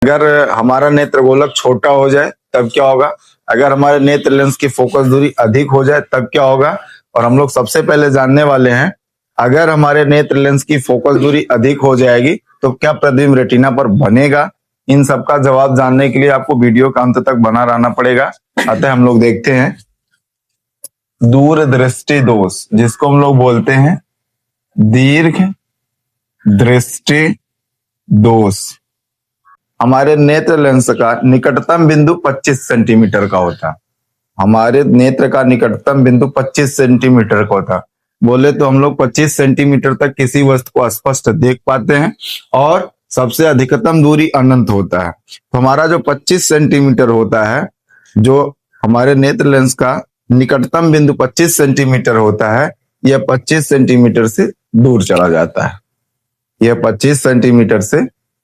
अगर हमारा नेत्र गोलक छोटा हो जाए तब क्या होगा, अगर हमारे नेत्र लेंस की फोकस दूरी अधिक हो जाए तब क्या होगा। और हम लोग सबसे पहले जानने वाले हैं, अगर हमारे नेत्र लेंस की फोकस दूरी अधिक हो जाएगी तो क्या प्रतिबिंब रेटिना पर बनेगा। इन सब का जवाब जानने के लिए आपको वीडियो का अंत तक बना रहना पड़ेगा। अतः हम लोग देखते हैं दूरदृष्टि दोष, जिसको हम लोग बोलते हैं दीर्घ दृष्टि दोष। हमारे नेत्र लेंस का निकटतम बिंदु 25 सेंटीमीटर का होता। हमारे नेत्र का निकटतम बिंदु 25 सेंटीमीटर का होता। बोले तो हम लोग 25 सेंटीमीटर तक किसी वस्तु को स्पष्ट देख पाते हैं और सबसे अधिकतम दूरी अनंत होता है। तो हमारा जो 25 सेंटीमीटर होता है, जो हमारे नेत्र लेंस का निकटतम बिंदु 25 सेंटीमीटर होता है, यह 25 सेंटीमीटर से दूर चला जाता है। यह 25 सेंटीमीटर से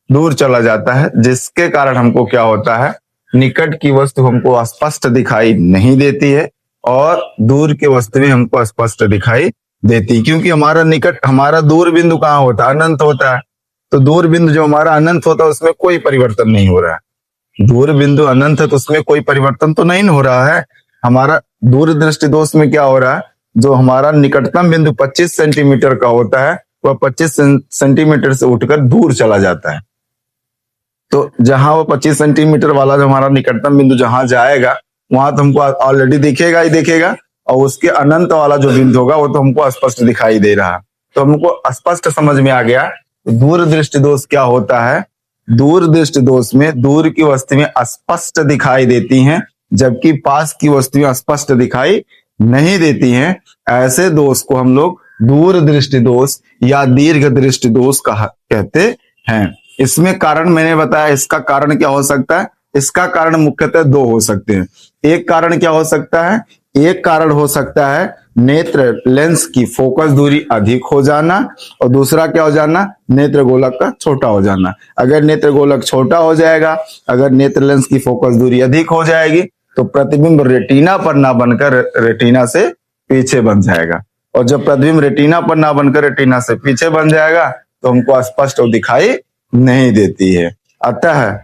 दूर चला जाता है, जिसके कारण हमको क्या होता है, निकट की वस्तु हमको स्पष्ट दिखाई नहीं देती है और दूर की वस्तुएं हमको स्पष्ट दिखाई देती, क्योंकि हमारा दूर बिंदु कहाँ होता है, अनंत होता है। तो दूर बिंदु जो हमारा अनंत होता है उसमें कोई परिवर्तन नहीं हो रहा है। दूर बिंदु अनंत है तो उसमें कोई परिवर्तन तो नहीं हो रहा है। हमारा दूरदृष्टि दोष में क्या हो रहा है, जो हमारा निकटतम बिंदु 25 सेंटीमीटर का होता है वह 25 सेंटीमीटर से उठकर दूर चला जाता है। तो जहां वो 25 सेंटीमीटर वाला जो हमारा निकटतम बिंदु जहां जाएगा वहां तो हमको ऑलरेडी दिखेगा ही दिखेगा, और उसके अनंत वाला जो बिंदु होगा वो तो हमको स्पष्ट दिखाई दे रहा है। तो हमको स्पष्ट समझ में आ गया दूरदृष्टि दोष क्या होता है। दूरदृष्टि दोष में दूर की वस्तुएं स्पष्ट दिखाई देती हैं जबकि पास की वस्तुएं स्पष्ट दिखाई नहीं देती हैं। ऐसे दोष को हम लोग दूरदृष्टि दोष या दीर्घ दृष्टि दोष कहते हैं। इसमें कारण मैंने बताया, इसका कारण क्या हो सकता है, इसका कारण मुख्यतः दो हो सकते हैं। एक कारण क्या हो सकता है, एक कारण हो सकता है नेत्र लेंस की फोकस दूरी अधिक हो जाना, और दूसरा क्या हो जाना, नेत्र गोलक का छोटा हो जाना। अगर नेत्र गोलक छोटा हो जाएगा, अगर नेत्र लेंस की फोकस दूरी अधिक हो जाएगी तो प्रतिबिंब रेटिना पर ना बनकर रेटिना से पीछे बन जाएगा, और जब प्रतिबिंब रेटिना पर ना बनकर रेटिना से पीछे बन जाएगा तो हमको स्पष्ट दिखाई नहीं देती है। अतः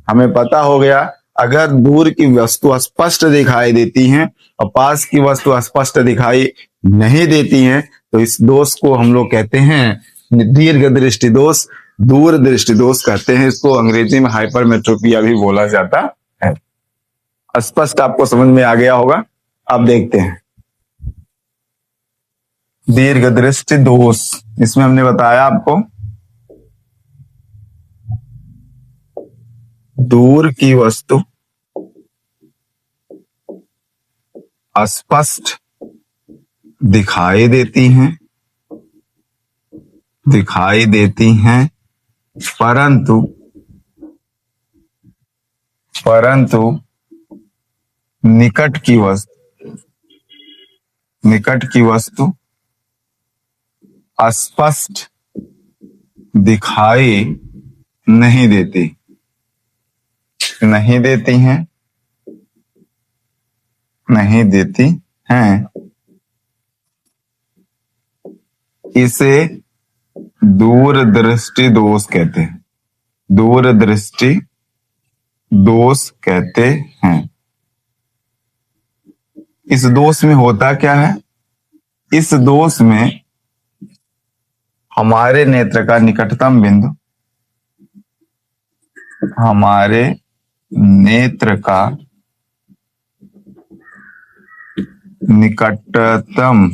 हमें पता हो गया, अगर दूर की वस्तु स्पष्ट दिखाई देती हैं और पास की वस्तु स्पष्ट दिखाई नहीं देती हैं तो इस दोष को हम लोग कहते हैं दीर्घ दृष्टि दोष, दूर दृष्टि दोष कहते हैं। इसको अंग्रेजी में हाइपरमेट्रोपिया भी बोला जाता है। स्पष्ट आपको समझ में आ गया होगा। अब देखते हैं दीर्घ दृष्टि दोष। इसमें हमने बताया आपको दूर की वस्तु स्पष्ट दिखाई देती हैं परंतु निकट की वस्तु स्पष्ट दिखाई नहीं देती हैं। इसे दूरदृष्टि दोष कहते हैं। दूरदृष्टि दोष कहते हैं। इस दोष में होता क्या है, इस दोष में हमारे नेत्र का निकटतम बिंदु, हमारे नेत्र का निकटतम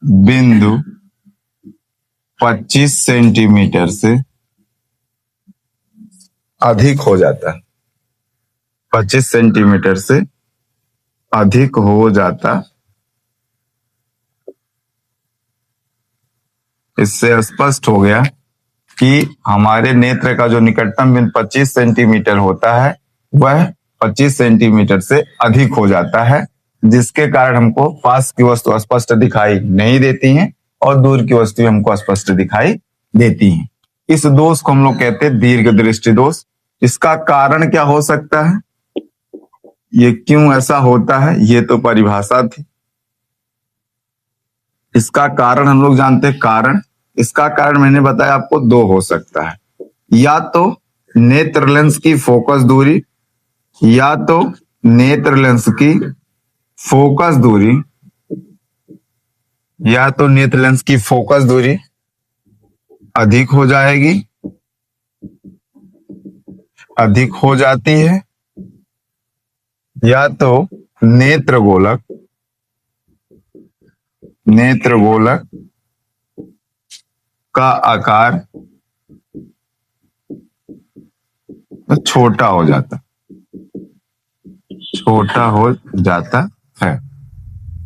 बिंदु 25 सेंटीमीटर से अधिक हो जाता है। 25 सेंटीमीटर से अधिक हो जाता। इससे स्पष्ट हो गया कि हमारे नेत्र का जो निकटतम बिंदु 25 सेंटीमीटर होता है वह 25 सेंटीमीटर से अधिक हो जाता है, जिसके कारण हमको पास की वस्तु स्पष्ट दिखाई नहीं देती हैं और दूर की वस्तु हमको स्पष्ट दिखाई देती हैं। इस दोष को हम लोग कहते हैं दीर्घ दृष्टि दोष। इसका कारण क्या हो सकता है, ये क्यों ऐसा होता है, ये तो परिभाषा थी। इसका कारण हम लोग जानते हैं। कारण, इसका कारण मैंने बताया आपको दो हो सकता है। या तो नेत्र लेंस की फोकस दूरी, या तो नेत्र लेंस की फोकस दूरी, या तो नेत्र लेंस की फोकस दूरी अधिक हो जाएगी, अधिक हो जाती है, या तो नेत्र गोलक, नेत्र गोलक का आकार छोटा हो जाता, छोटा हो जाता है।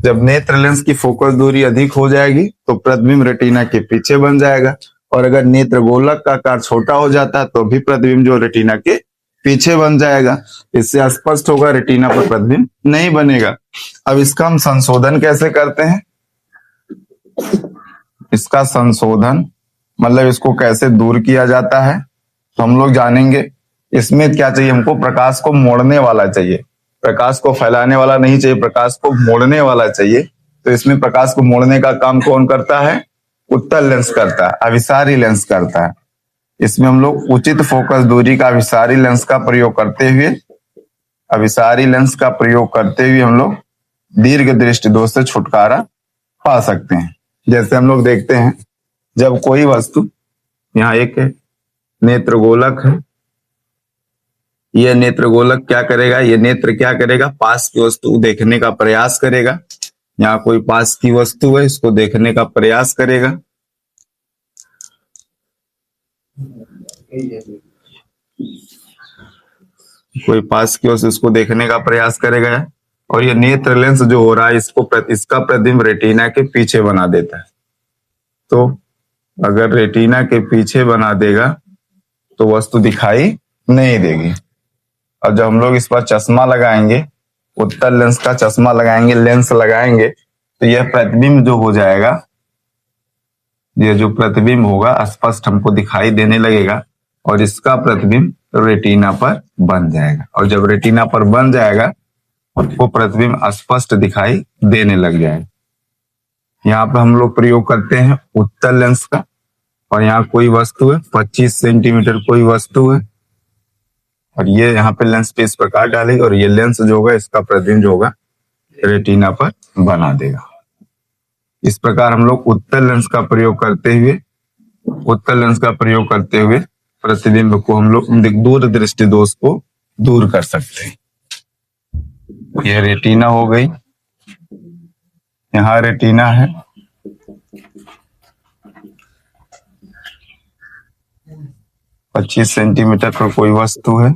जब नेत्र लेंस की फोकस दूरी अधिक हो जाएगी तो प्रतिबिंब रेटिना के पीछे बन जाएगा, और अगर नेत्र गोलक का आकार छोटा हो जाता है तो भी प्रतिबिंब जो रेटिना के पीछे बन जाएगा। इससे स्पष्ट होगा रेटिना पर प्रतिबिंब नहीं बनेगा। अब इसका हम संशोधन कैसे करते हैं? इसका संशोधन मतलब इसको कैसे दूर किया जाता है तो हम लोग जानेंगे। इसमें क्या चाहिए हमको? प्रकाश को मोड़ने वाला चाहिए, प्रकाश को फैलाने वाला नहीं चाहिए, प्रकाश को मोड़ने वाला चाहिए। तो इसमें प्रकाश को मोड़ने का काम कौन करता है? उत्तल लेंस करता है, अभिसारी लेंस करता है। इसमें हम लोग उचित फोकस दूरी का अभिसारी लेंस का प्रयोग करते हुए, अभिसारी लेंस का प्रयोग करते हुए हम लोग दीर्घ दृष्टि दोष से छुटकारा पा सकते हैं। जैसे हम लोग देखते हैं, जब कोई वस्तु, यहाँ एक नेत्र गोलक है, यह नेत्र गोलक क्या करेगा? यह नेत्र क्या करेगा? पास की वस्तु देखने का प्रयास करेगा। यहाँ कोई पास की वस्तु है, इसको देखने का प्रयास करेगा। कोई पास की वस्तु इसको देखने का प्रयास करेगा, और ये नेत्र लेंस जो हो रहा है इसका प्रतिबिंब रेटिना के पीछे बना देता है। तो अगर रेटिना के पीछे बना देगा तो वस्तु दिखाई नहीं देगी। और जब हम लोग इस पर चश्मा लगाएंगे, उत्तल लेंस का चश्मा लगाएंगे, लेंस लगाएंगे, तो यह प्रतिबिंब जो हो जाएगा, यह जो प्रतिबिंब होगा स्पष्ट हमको दिखाई देने लगेगा, और इसका प्रतिबिंब रेटिना पर बन जाएगा। और जब रेटिना पर बन जाएगा वो प्रतिबिंब स्पष्ट दिखाई देने लग जाएगा। यहाँ पे हम लोग प्रयोग करते हैं उत्तल लेंस का, और यहाँ कोई वस्तु है 25 सेंटीमीटर कोई वस्तु है, और ये यहाँ पे लेंस पे इस प्रकार डालेगी, और ये लेंस जो होगा इसका प्रतिबिंब जो होगा रेटिना पर बना देगा। इस प्रकार हम लोग उत्तल लेंस का प्रयोग करते हुए, उत्तल लेंस का प्रयोग करते हुए प्रतिबिंब को हम लोग दूर दृष्टि दोष को दूर कर सकते हैं। यह रेटिना हो गई, यहाँ रेटिना है, पच्चीस सेंटीमीटर पर कोई वस्तु है,